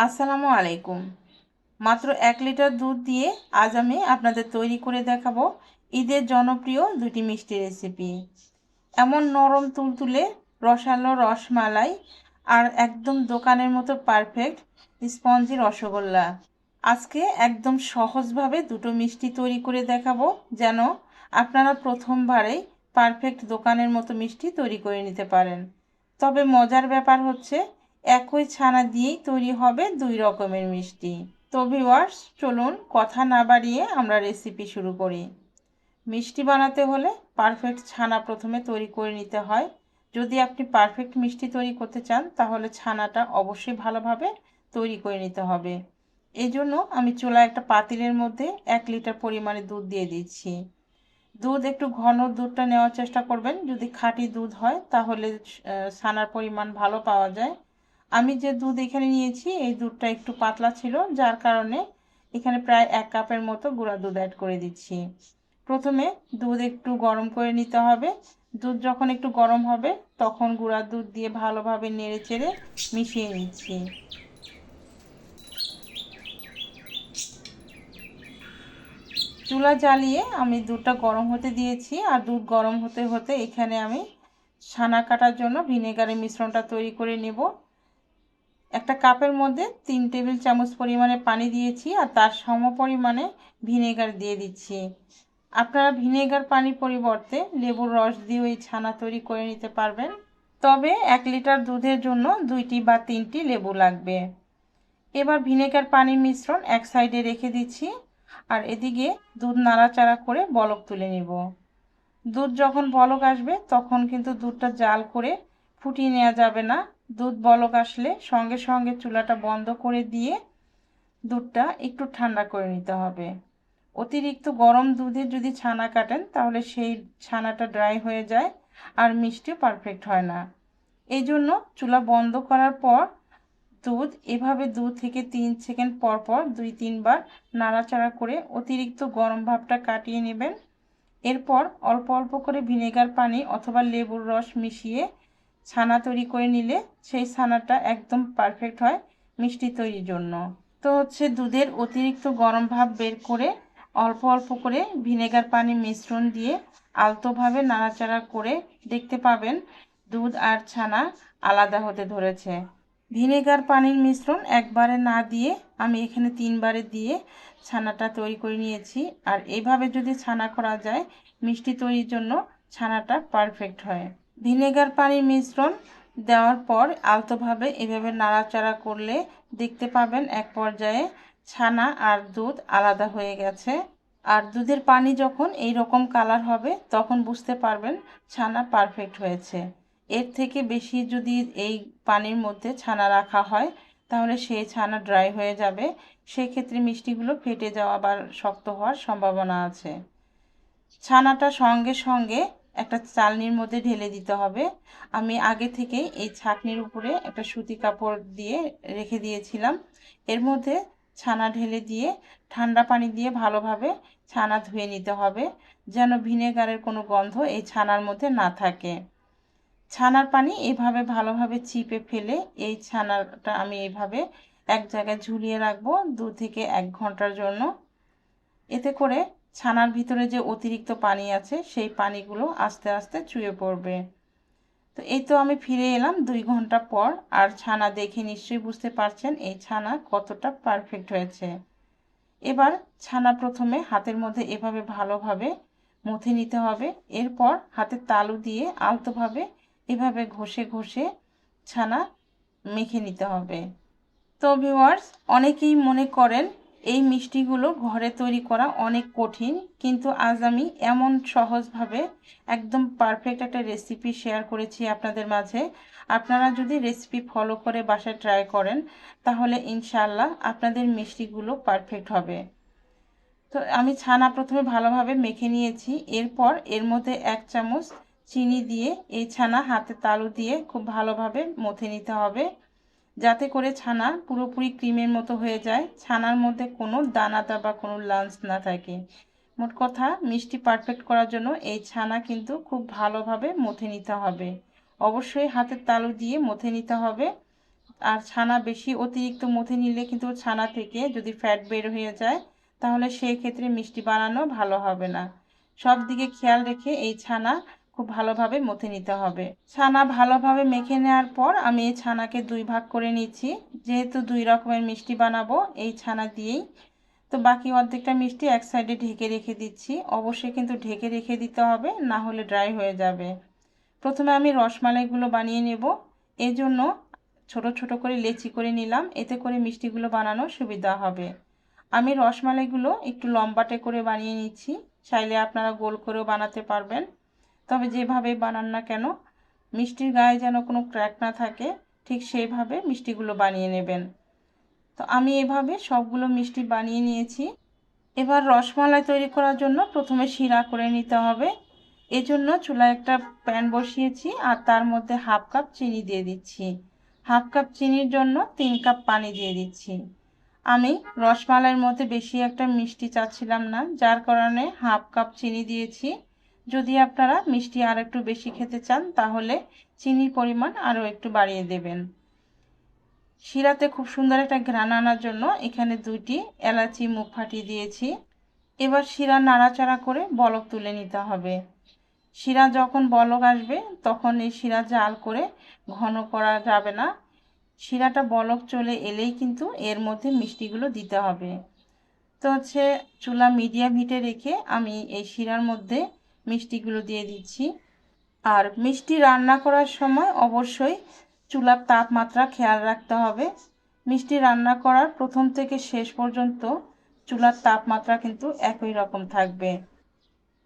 আসসালামু আলাইকুম। মাত্র 1 লিটার দুধ দিয়ে আজ আমি আপনাদের তৈরি করে দেখাবো ঈদের জনপ্রিয় দুটি মিষ্টি রেসিপি। এমন নরম তুলতুলে রসালো রসমালাই আর একদম দোকানের মতো পারফেক্ট স্পঞ্জি রসগোল্লা। আজকে একদম সহজভাবে দুটো মিষ্টি তৈরি করে দেখাবো, যেন আপনারা প্রথমবারেই পারফেক্ট দোকানের মতো মিষ্টি তৈরি করে নিতে পারেন। তবে মজার ব্যাপার হচ্ছে একই ছানা দিয়েই তৈরি হবে দুই রকমের মিষ্টি। তো ভিউয়ার্স, চলুন কথা না বাড়িয়ে আমরা রেসিপি শুরু করি। মিষ্টি বানাতে হলে পারফেক্ট ছানা প্রথমে তৈরি করে নিতে হয়। যদি আপনি পারফেক্ট মিষ্টি তৈরি করতে চান তাহলে ছানাটা অবশ্যই ভালোভাবে তৈরি করে নিতে হবে। এই জন্য আমি চুলায় একটা পাতিলের মধ্যে 1 লিটার পরিমাণে দুধ দিয়ে দিচ্ছি। দুধ একটু ঘন দুধটা নেওয়ার চেষ্টা করবেন। যদি খাঁটি দুধ হয় তাহলে ছানার পরিমাণ ভালো পাওয়া যায়। আমি যে দুধ এখানে নিয়েছি এই দুধটা একটু পাতলা ছিল, যার কারণে এখানে প্রায় 1 কাপের মতো গুঁড়া দুধ অ্যাড করে দিচ্ছি। প্রথমে দুধ একটু গরম করে নিতে হবে। দুধ যখন একটু গরম হবে তখন গুঁড়া দুধ দিয়ে ভালোভাবে নেড়েচেড়ে মিশিয়ে নিচ্ছি। চুলা জ্বালিয়ে আমি দুধটা গরম হতে দিয়েছি, আর দুধ গরম হতে হতে এখানে আমি ছানা কাটার জন্য ভিনেগারের মিশ্রণটা তৈরি করে নেব। একটা কাপের মধ্যে 3 টেবিল চামচ পরিমাণে পানি দিয়েছি আর তার সম পরিমাণে ভিনেগার দিয়ে দিচ্ছি। আপনারা ভিনেগার পানির পরিবর্তে লেবুর রস দিয়েও এই ছানা তৈরি করে নিতে পারবেন। তবে 1 লিটার দুধের জন্য 2টি বা 3টি লেবু লাগবে। এবার ভিনেগার পানির মিশ্রণ এক সাইডে রেখে দিচ্ছি, আর এদিকে দুধ নাড়াচাড়া করে বলক তুলে নিব। দুধ যখন বলক আসবে তখন কিন্তু দুধটা জাল করে ফুটিয়ে নেওয়া যাবে না। দুধ বলক আসলে সঙ্গে সঙ্গে চুলাটা বন্ধ করে দিয়ে দুধটা একটু ঠান্ডা করে নিতে হবে। অতিরিক্ত গরম দুধে যদি ছানা কাটেন তাহলে সেই ছানাটা ড্রাই হয়ে যায় আর মিষ্টিও পারফেক্ট হয় না। এই জন্য চুলা বন্ধ করার পর দুধ এভাবে 2 থেকে 3 সেকেন্ড পর পর 2-3 বার নাড়াচাড়া করে অতিরিক্ত গরম ভাবটা কাটিয়ে নেবেন। এরপর অল্প অল্প করে ভিনেগার পানি অথবা লেবুর রস মিশিয়ে ছানা তৈরি করে নিলে সেই ছানাটা একদম পারফেক্ট হয় মিষ্টি তৈরির জন্য। তো দুধের অতিরিক্ত গরম ভাব বের করে অল্প অল্প করে ভিনেগার পানি মিশ্রণ দিয়ে আলতোভাবে নাড়াচাড়া করে দেখতে পাবেন দুধ আর ছানা আলাদা হতে ধরেছে। ভিনেগার পানির মিশ্রণ একবারে না দিয়ে আমি এখানে 3বারে দিয়ে ছানাটা তৈরি করে নিয়েছি। আর এইভাবে যদি ছানা করা যায় মিষ্টি তৈরির জন্য ছানাটা পারফেক্ট হয়। ভিনেগার পানির মিশ্রণ দেওয়ার পর আলতোভাবে এভাবে নাড়াচাড়া করলে দেখতে পাবেন এক পর্যায়ে ছানা আর দুধ আলাদা হয়ে গেছে। আর দুধের পানি যখন এই রকম কালার হবে তখন বুঝতে পারবেন ছানা পারফেক্ট হয়েছে। এর থেকে বেশি যদি এই পানির মধ্যে ছানা রাখা হয় তাহলে সেই ছানা ড্রাই হয়ে যাবে। সেই ক্ষেত্রে মিষ্টিগুলো ফেটে যাওয়া বা শক্ত হওয়ার সম্ভাবনা আছে। ছানাটা সঙ্গে সঙ্গে একটা চালনির মধ্যে ঢেলে দিতে হবে। আমি আগে থেকেই এই ছাঁকনির উপরে একটা সুতি কাপড় দিয়ে রেখে দিয়েছিলাম। এর মধ্যে ছানা ঢেলে দিয়ে ঠান্ডা পানি দিয়ে ভালোভাবে ছানা ধুয়ে নিতে হবে, যেন ভিনেগারের কোনো গন্ধ এই ছানার মধ্যে না থাকে। ছানার পানি এইভাবে ভালোভাবে চিপে ফেলে এই ছানাটা আমি এইভাবে এক জায়গায় ঝুলিয়ে রাখবো 2 থেকে 1 ঘন্টার জন্য। এতে করে ছানার ভিতরে যে অতিরিক্ত পানি আছে সেই পানিগুলো আস্তে আস্তে চুয়ে পড়বে। তো এই তো আমি ফিরে এলাম 2 ঘন্টা পর, আর ছানা দেখে নিশ্চয়ই বুঝতে পারছেন এই ছানা কতটা পারফেক্ট হয়েছে। এবার ছানা প্রথমে হাতের মধ্যে এভাবে ভালোভাবে মথে নিতে হবে। এরপর হাতের তালু দিয়ে আলতোভাবে এভাবে ঘষে ঘষে ছানা মেখে নিতে হবে। তো ভিউয়ার্স, অনেকেই মনে করেন এই মিষ্টিগুলো ঘরে তৈরি করা অনেক কঠিন, কিন্তু আজ আমি এমন সহজভাবে একদম পারফেক্ট একটা রেসিপি শেয়ার করেছি আপনাদের মাঝে। আপনারা যদি রেসিপি ফলো করে বাসায় ট্রাই করেন তাহলে ইনশাআল্লাহ আপনাদের মিষ্টিগুলো পারফেক্ট হবে। তো আমি ছানা প্রথমে ভালোভাবে মেখে নিয়েছি। এরপর এর মধ্যে 1 চামচ চিনি দিয়ে এই ছানা হাতে তালু দিয়ে খুব ভালোভাবে মথে নিতে হবে, যাতে করে ছানা পুরোপুরি ক্রিমের মতো হয়ে যায়, ছানার মধ্যে কোনো দানাদার বা কোনো লাঞ্চ না থাকে। মোট কথা মিষ্টি পারফেক্ট করার জন্য এই ছানা কিন্তু খুব ভালোভাবে মথে নিতে হবে। অবশ্যই হাতের তালু দিয়ে মথে নিতে হবে। আর ছানা বেশি অতিরিক্ত মথে নিলে কিন্তু ছানা থেকে যদি ফ্যাট বের হয়ে যায় তাহলে সেই ক্ষেত্রে মিষ্টি বানানো ভালো হবে না। সব দিকে খেয়াল রেখে এই ছানা খুব ভালোভাবে মথে নিতে হবে। ছানা ভালোভাবে মেখে নেওয়ার পর আমি এই ছানাকে 2 ভাগ করে নিচ্ছি। যেহেতু 2 রকমের মিষ্টি বানাবো এই ছানা দিয়েই, তো বাকি অর্ধেকটা মিষ্টি এক সাইডে ঢেকে রেখে দিচ্ছি। অবশ্যই কিন্তু ঢেকে রেখে দিতে হবে, না হলে ড্রাই হয়ে যাবে। প্রথমে আমি রসমালাইগুলো বানিয়ে নেব। এই জন্য ছোট ছোট করে লেচি করে নিলাম, এতে করে মিষ্টিগুলো বানানো সুবিধা হবে। আমি রসমালাইগুলো একটু লম্বাটে করে বানিয়ে নিচ্ছি। চাইলে আপনারা গোল করেও বানাতে পারবেন, তবে যেভাবে বানান না কেন মিষ্টির গায়ে যেন কোনো ক্র্যাক না থাকে, ঠিক সেইভাবে মিষ্টিগুলো বানিয়ে নেবেন। তো আমি এভাবে সবগুলো মিষ্টি বানিয়ে নিয়েছি। এবার রসমালাই তৈরি করার জন্য প্রথমে শিরা করে নিতে হবে। এজন্য চুলায় একটা প্যান বসিয়েছি আর তার মধ্যে হাফ কাপ চিনি দিয়ে দিচ্ছি। হাফ কাপ চিনির জন্য 3 কাপ পানি দিয়ে দিচ্ছি। আমি রসমালাইয়ের মধ্যে বেশি একটা মিষ্টি চাচ্ছিলাম না, যার কারণে হাফ কাপ চিনি দিয়েছি। যদি আপনারা মিষ্টি আর একটু বেশি খেতে চান তাহলে চিনির পরিমাণ আরও একটু বাড়িয়ে দেবেন। শিরাতে খুব সুন্দর একটা ঘ্রাণ আনার জন্য এখানে 2টি এলাচি মুখ ফাটিয়ে দিয়েছি। এবার শিরা নাড়াচাড়া করে বলক তুলে নিতে হবে। শিরা যখন বলক আসবে তখন এই শিরা জাল করে ঘন করা যাবে না। শিরাটা বলক চলে এলেই কিন্তু এর মধ্যে মিষ্টিগুলো দিতে হবে। তো চুলা মিডিয়াম হিটে রেখে আমি এই শিরার মধ্যে মিষ্টিগুলো দিয়ে দিচ্ছি। আর মিষ্টি রান্না করার সময় অবশ্যই চুলার তাপমাত্রা খেয়াল রাখতে হবে। মিষ্টি রান্না করার প্রথম থেকে শেষ পর্যন্ত চুলার তাপমাত্রা কিন্তু একই রকম থাকবে।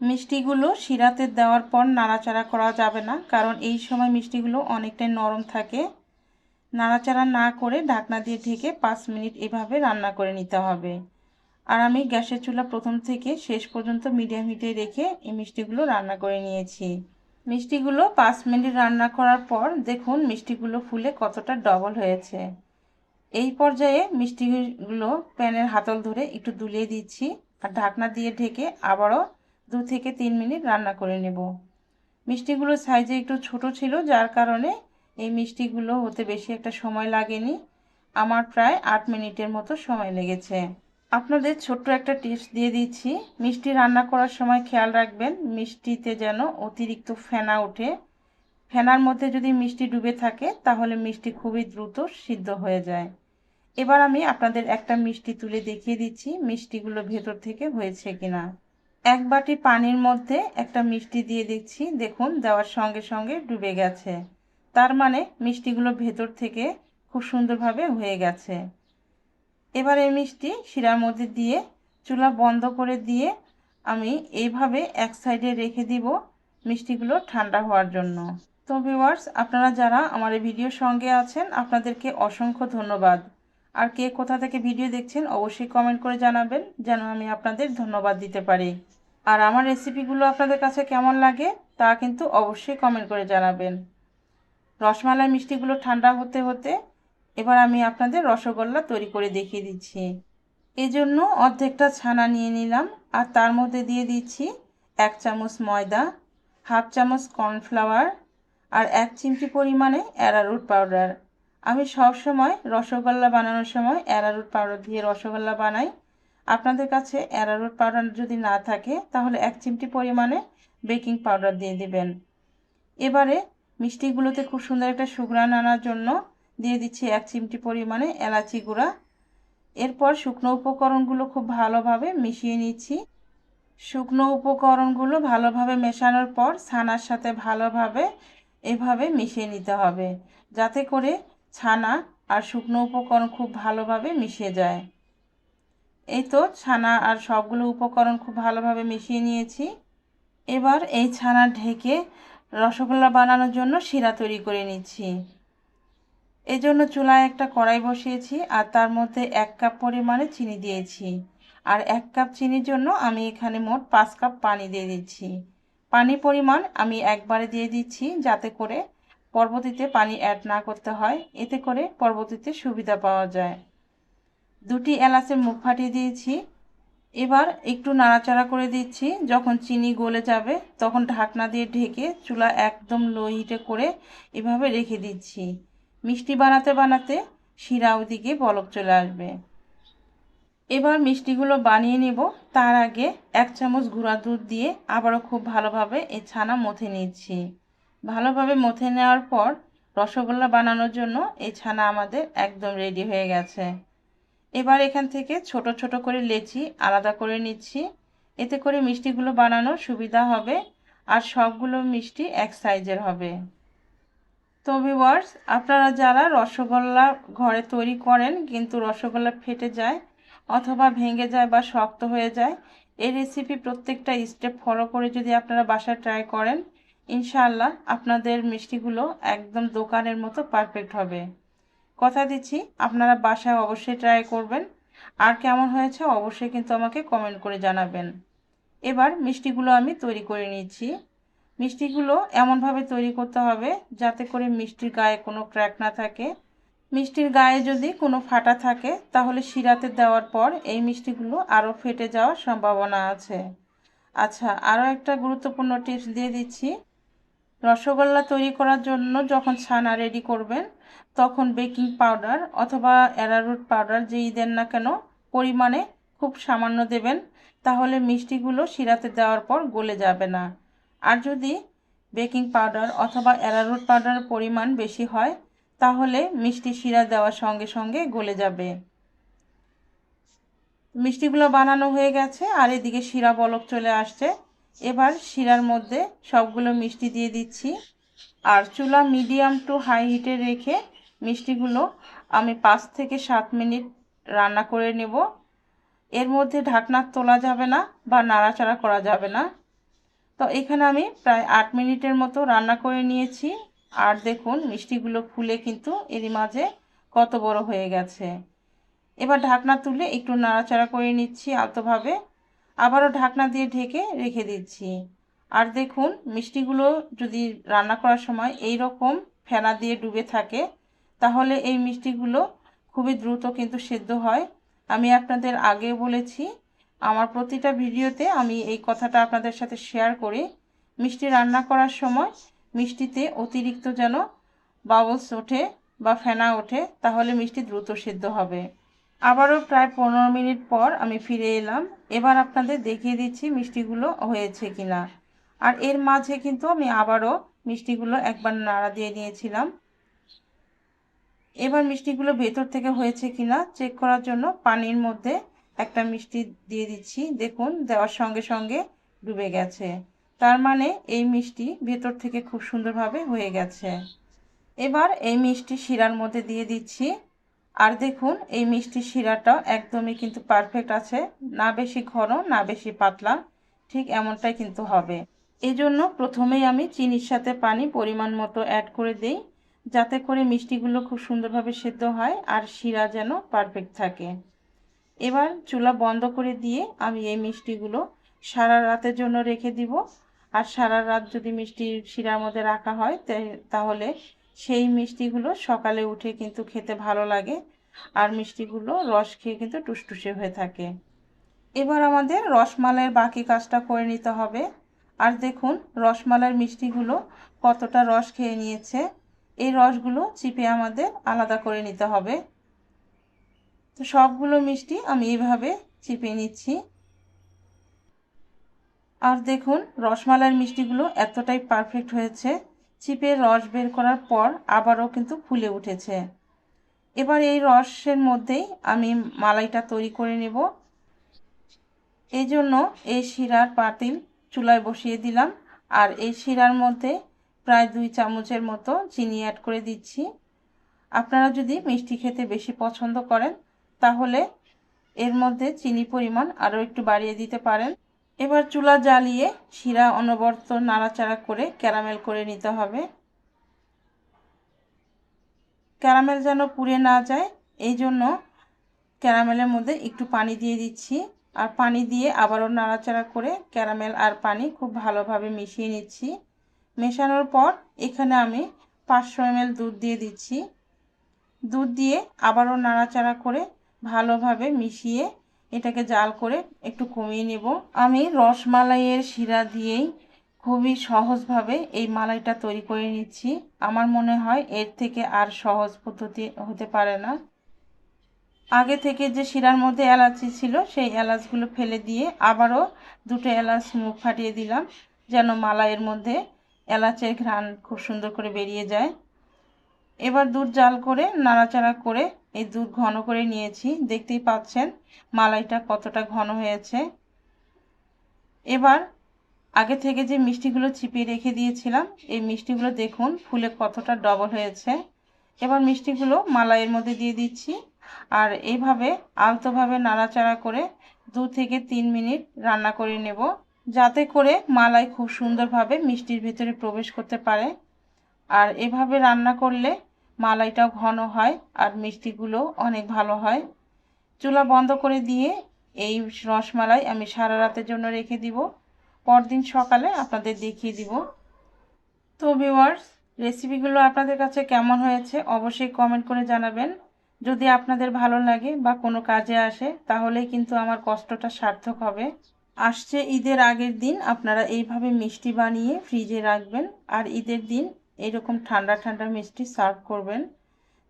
মিষ্টিগুলো শিরাতে দেওয়ার পর নাড়াচাড়া করা যাবে না, কারণ এই সময় মিষ্টিগুলো অনেকটাই নরম থাকে। নাড়াচাড়া না করে ঢাকনা দিয়ে ঢেকে 5 মিনিট এভাবে রান্না করে নিতে হবে। আর আমি গ্যাসের চুলা প্রথম থেকে শেষ পর্যন্ত মিডিয়াম হিটে রেখে এই মিষ্টিগুলো রান্না করে নিয়েছি। মিষ্টিগুলো 5 মিনিট রান্না করার পর দেখুন মিষ্টিগুলো ফুলে কতটা ডবল হয়েছে। এই পর্যায়ে মিষ্টিগুলো প্যানের হাতল ধরে একটু দুলিয়ে দিচ্ছি আর ঢাকনা দিয়ে ঢেকে আবারও 2 থেকে 3 মিনিট রান্না করে নেব। মিষ্টিগুলো সাইজে একটু ছোট ছিল, যার কারণে এই মিষ্টিগুলো হতে বেশি একটা সময় লাগেনি। আমার প্রায় 8 মিনিটের মতো সময় লেগেছে। আপনাদের ছোট্ট একটা টিপস দিয়ে দিচ্ছি, মিষ্টি রান্না করার সময় খেয়াল রাখবেন মিষ্টিতে যেন অতিরিক্ত ফেনা ওঠে। ফেনার মধ্যে যদি মিষ্টি ডুবে থাকে তাহলে মিষ্টি খুবই দ্রুত সিদ্ধ হয়ে যায়। এবার আমি আপনাদের একটা মিষ্টি তুলে দেখিয়ে দিচ্ছি মিষ্টিগুলো ভেতর থেকে হয়েছে কিনা। 1 বাটি পানির মধ্যে একটা মিষ্টি দিয়ে দিচ্ছি, দেখুন দেওয়ার সঙ্গে সঙ্গে ডুবে গেছে, তার মানে মিষ্টিগুলো ভেতর থেকে খুব সুন্দরভাবে হয়ে গেছে। এবার এই মিষ্টি শিরার মধ্যে দিয়ে চুলা বন্ধ করে দিয়ে আমি এইভাবে এক সাইডে রেখে দিব মিষ্টিগুলো ঠান্ডা হওয়ার জন্য। তো ভিউয়ার্স, আপনারা যারা আমার এই ভিডিওর সঙ্গে আছেন আপনাদেরকে অসংখ্য ধন্যবাদ। আর কে কোথা থেকে ভিডিও দেখছেন অবশ্যই কমেন্ট করে জানাবেন, যেন আমি আপনাদের ধন্যবাদ দিতে পারি। আর আমার রেসিপিগুলো আপনাদের কাছে কেমন লাগে তা কিন্তু অবশ্যই কমেন্ট করে জানাবেন। রসমালাই মিষ্টিগুলো ঠান্ডা হতে হতে এবার আমি আপনাদের রসগোল্লা তৈরি করে দেখিয়ে দিচ্ছি। এজন্য অর্ধেকটা ছানা নিয়ে নিলাম আর তার মধ্যে দিয়ে দিচ্ছি 1 চামচ ময়দা, হাফ চামচ কর্নফ্লাওয়ার আর 1 চিমটি পরিমাণে অ্যারারুট পাউডার। আমি সব সময় রসগোল্লা বানানোর সময় অ্যারারুট পাউডার দিয়ে রসগোল্লা বানাই। আপনাদের কাছে অ্যারারুট পাউডার যদি না থাকে তাহলে 1 চিমটি পরিমাণে বেকিং পাউডার দিয়ে দিবেন। এবারে মিষ্টিগুলোতে খুব সুন্দর একটা সুঘ্রাণ আনার জন্য দিয়ে দিচ্ছি 1 চিমটি পরিমাণে এলাচি গুঁড়া। এরপর শুকনো উপকরণগুলো খুব ভালোভাবে মিশিয়ে নিচ্ছি। শুকনো উপকরণগুলো ভালোভাবে মেশানোর পর ছানার সাথে ভালোভাবে এভাবে মিশিয়ে নিতে হবে, যাতে করে ছানা আর শুকনো উপকরণ খুব ভালোভাবে মিশে যায়। এই তো ছানা আর সবগুলো উপকরণ খুব ভালোভাবে মিশিয়ে নিয়েছি। এবার এই ছানা ঢেকে রসগোল্লা বানানোর জন্য শিরা তৈরি করে নিচ্ছি। এজন্য চুলায় একটা কড়াই বসিয়েছি আর তার মধ্যে 1 কাপ পরিমাণে চিনি দিয়েছি। আর 1 কাপ চিনির জন্য আমি এখানে মোট 5 কাপ পানি দিয়ে দিচ্ছি। পানি পরিমাণ আমি একবারে দিয়ে দিচ্ছি, যাতে করে পরবর্তীতে পানি অ্যাড না করতে হয়, এতে করে পরবর্তীতে সুবিধা পাওয়া যায়। 2টি এলাচের মুখ ফাটিয়ে দিয়েছি। এবার একটু নাড়াচাড়া করে দিচ্ছি। যখন চিনি গলে যাবে তখন ঢাকনা দিয়ে ঢেকে চুলা একদম লো হিটে করে এভাবে রেখে দিচ্ছি। মিষ্টি বানাতে বানাতে শিরা ওদিকে বলক চলে আসবে। এবার মিষ্টিগুলো বানিয়ে নেব। তার আগে 1 চামচ গুঁড়া দুধ দিয়ে আবারও খুব ভালোভাবে এই ছানা মথে নিচ্ছি। ভালোভাবে মথে নেওয়ার পর রসগোল্লা বানানোর জন্য এই ছানা আমাদের একদম রেডি হয়ে গেছে। এবার এখান থেকে ছোট ছোট করে লেচি আলাদা করে নিচ্ছি। এতে করে মিষ্টিগুলো বানানোর সুবিধা হবে আর সবগুলো মিষ্টি এক সাইজের হবে। তো ভিউয়ার্স, আপনারা যারা রসগোল্লা ঘরে তৈরি করেন কিন্তু রসগোল্লা ফেটে যায় অথবা ভেঙে যায় বা শক্ত হয়ে যায়, এই রেসিপি প্রত্যেকটা স্টেপ ফলো করে যদি আপনারা বাসায় ট্রাই করেন, ইনশাআল্লাহ আপনাদের মিষ্টিগুলো একদম দোকানের মতো পারফেক্ট হবে। কথা দিচ্ছি আপনারা বাসায় অবশ্যই ট্রাই করবেন। আর কেমন হয়েছে অবশ্যই কিন্তু আমাকে কমেন্ট করে জানাবেন। এবার মিষ্টিগুলো আমি তৈরি করে নিচ্ছি। মিষ্টিগুলো এমনভাবে তৈরি করতে হবে যাতে করে মিষ্টির গায়ে কোনো ক্র্যাক না থাকে। মিষ্টির গায়ে যদি কোনো ফাটা থাকে তাহলে শিরাতে দেওয়ার পর এই মিষ্টিগুলো আরও ফেটে যাওয়ার সম্ভাবনা আছে। আচ্ছা, আরও একটা গুরুত্বপূর্ণ টিপস দিয়ে দিচ্ছি। রসগোল্লা তৈরি করার জন্য যখন ছানা রেডি করবেন তখন বেকিং পাউডার অথবা অ্যারারুট পাউডার যেই দেন না কেন পরিমাণে খুব সামান্য দেবেন, তাহলে মিষ্টিগুলো শিরাতে দেওয়ার পর গলে যাবে না। আর যদি বেকিং পাউডার অথবা অ্যারারুট পাউডারের পরিমাণ বেশি হয় তাহলে মিষ্টি শিরা দেওয়ার সঙ্গে সঙ্গে গলে যাবে। মিষ্টিগুলো বানানো হয়ে গেছে আর এদিকে শিরা বলক চলে আসছে। এবার শিরার মধ্যে সবগুলো মিষ্টি দিয়ে দিচ্ছি আর চুলা মিডিয়াম টু হাই হিটে রেখে মিষ্টিগুলো আমি 5 থেকে 7 মিনিট রান্না করে নেব। এর মধ্যে ঢাকনা তোলা যাবে না বা নাড়াচাড়া করা যাবে না। তো এখানে আমি প্রায় 8 মিনিটের মতো রান্না করে নিয়েছি আর দেখুন মিষ্টিগুলো ফুলে কিন্তু এরই মাঝে কত বড় হয়ে গেছে। এবার ঢাকনা তুলে একটু নাড়াচাড়া করে নিচ্ছি আলতোভাবে, আবারও ঢাকনা দিয়ে ঢেকে রেখে দিচ্ছি। আর দেখুন মিষ্টিগুলো যদি রান্না করার সময় এই রকম ফেনা দিয়ে ডুবে থাকে তাহলে এই মিষ্টিগুলো খুবই দ্রুত কিন্তু সেদ্ধ হয়। আমি আপনাদের আগে বলেছি, আমার প্রতিটা ভিডিওতে আমি এই কথাটা আপনাদের সাথে শেয়ার করি। মিষ্টি রান্না করার সময় মিষ্টিতে অতিরিক্ত যেন বাবলস ওঠে বা ফেনা ওঠে, তাহলে মিষ্টি দ্রুত সেদ্ধ হবে। আবারও প্রায় 15 মিনিট পর আমি ফিরে এলাম। এবার আপনাদের দেখিয়ে দিচ্ছি মিষ্টিগুলো হয়েছে কিনা। আর এর মাঝে কিন্তু আমি আবারও মিষ্টিগুলো একবার নাড়া দিয়ে নিয়েছিলাম। এবার মিষ্টিগুলো ভেতর থেকে হয়েছে কিনা চেক করার জন্য পানির মধ্যে একটা মিষ্টি দিয়ে দিচ্ছি। দেখুন দেওয়ার সঙ্গে সঙ্গে ডুবে গেছে, তার মানে এই মিষ্টি ভেতর থেকে খুব সুন্দরভাবে হয়ে গেছে। এবার এই মিষ্টি শিরার মধ্যে দিয়ে দিচ্ছি আর দেখুন এই মিষ্টি শিরাটাও একদমই কিন্তু পারফেক্ট আছে, না বেশি ঘন না বেশি পাতলা, ঠিক এমনটাই কিন্তু হবে। এই জন্য প্রথমেই আমি চিনির সাথে পানি পরিমাণ মতো অ্যাড করে দিই যাতে করে মিষ্টিগুলো খুব সুন্দরভাবে সেদ্ধ হয় আর শিরা যেন পারফেক্ট থাকে। এবার চুলা বন্ধ করে দিয়ে আমি এই মিষ্টিগুলো সারা রাতের জন্য রেখে দিব। আর সারা রাত যদি মিষ্টি শিরার মধ্যে রাখা হয় তাহলে সেই মিষ্টিগুলো সকালে উঠে কিন্তু খেতে ভালো লাগে আর মিষ্টিগুলো রস খেয়ে কিন্তু টুসটুসে হয়ে থাকে। এবার আমাদের রসমালাইয়ের বাকি কাজটা করে নিতে হবে। আর দেখুন রসমালাইয়ের মিষ্টিগুলো কতটা রস খেয়ে নিয়েছে, এই রসগুলো চিপে আমাদের আলাদা করে নিতে হবে। তো সবগুলো মিষ্টি আমি এইভাবে চিপে নিচ্ছি। আর দেখুন রসমালাইয়ের মিষ্টিগুলো এতটাই পারফেক্ট হয়েছে, চিপে রস বের করার পর আবারও কিন্তু ফুলে উঠেছে। এবার এই রসের মধ্যেই আমি মালাইটা তৈরি করে নেব। এই জন্য এই শিরার পাতিল চুলায় বসিয়ে দিলাম আর এই শিরার মধ্যে প্রায় 2 চামচের মতো চিনি অ্যাড করে দিচ্ছি। আপনারা যদি মিষ্টি খেতে বেশি পছন্দ করেন তাহলে এর মধ্যে চিনি পরিমাণ আরও একটু বাড়িয়ে দিতে পারেন। এবার চুলা জ্বালিয়ে শিরা অনবরত নাড়াচাড়া করে ক্যারামেল করে নিতে হবে। ক্যারামেল যেন পুড়ে না যায় এই জন্য ক্যারামেলের মধ্যে একটু পানি দিয়ে দিচ্ছি আর পানি দিয়ে আবারও নাড়াচাড়া করে ক্যারামেল আর পানি খুব ভালোভাবে মিশিয়ে নিচ্ছি। মেশানোর পর এখানে আমি 500 ml দুধ দিয়ে দিচ্ছি। দুধ দিয়ে আবারও নাড়াচাড়া করে ভালোভাবে মিশিয়ে এটাকে জাল করে একটু কমিয়ে নেব। আমি রসমালাইয়ের শিরা দিয়েই খুবই সহজভাবে এই মালাইটা তৈরি করে নিচ্ছি। আমার মনে হয় এর থেকে আর সহজ পদ্ধতি হতে পারে না। আগে থেকে যে শিরার মধ্যে এলাচি ছিল সেই এলাচগুলো ফেলে দিয়ে আবারও দুটো এলাচ মুখ ফাটিয়ে দিলাম, যেন মালাইয়ের মধ্যে এলাচের ঘ্রাণ খুব সুন্দর করে বেরিয়ে যায়। এবার দুধ জাল করে নাড়াচাড়া করে এই দুধ ঘন করে নিয়েছি। দেখতেই পাচ্ছেন মালাইটা কতটা ঘন হয়েছে। এবার আগে থেকে যে মিষ্টিগুলো চিপিয়ে রেখে দিয়েছিলাম এই মিষ্টিগুলো দেখুন ফুলে কতটা ডবল হয়েছে। এবার মিষ্টিগুলো মালাইয়ের মধ্যে দিয়ে দিচ্ছি আর এইভাবে আলতোভাবে নাড়াচাড়া করে 2 থেকে 3 মিনিট রান্না করে নেব, যাতে করে মালাই খুব সুন্দরভাবে মিষ্টির ভিতরে প্রবেশ করতে পারে। আর এভাবে রান্না করলে মালাইটাও ঘন হয় আর মিষ্টিগুলো অনেক ভালো হয়। চুলা বন্ধ করে দিয়ে এই রসমালাই আমি সারা রাতের জন্য রেখে দিব, পরদিন সকালে আপনাদের দেখিয়ে দিব। তো ভিউয়ার্স, রেসিপিগুলো আপনাদের কাছে কেমন হয়েছে অবশ্যই কমেন্ট করে জানাবেন। যদি আপনাদের ভালো লাগে বা কোনো কাজে আসে তাহলেই কিন্তু আমার কষ্টটা সার্থক হবে। আসছে ঈদের আগের দিন আপনারা এইভাবে মিষ্টি বানিয়ে ফ্রিজে রাখবেন আর ঈদের দিন এরকম ঠান্ডা ঠান্ডা মিষ্টি সার্ভ করবেন।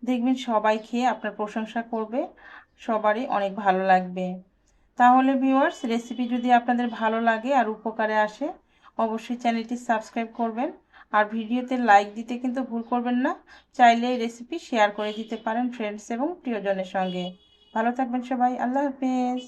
দেখবেন সবাই খেয়ে আপনার প্রশংসা করবে, সবারই অনেক ভালো লাগবে। তাহলে ভিউয়ার্স, রেসিপি যদি আপনাদের ভালো লাগে আর উপকারে আসে অবশ্যই চ্যানেলটি সাবস্ক্রাইব করবেন আর ভিডিওতে লাইক দিতে কিন্তু ভুল করবেন না। চাইলে এই রেসিপি শেয়ার করে দিতে পারেন ফ্রেন্ডস এবং প্রিয়জনের সঙ্গে। ভালো থাকবেন সবাই, আল্লাহ হাফেজ।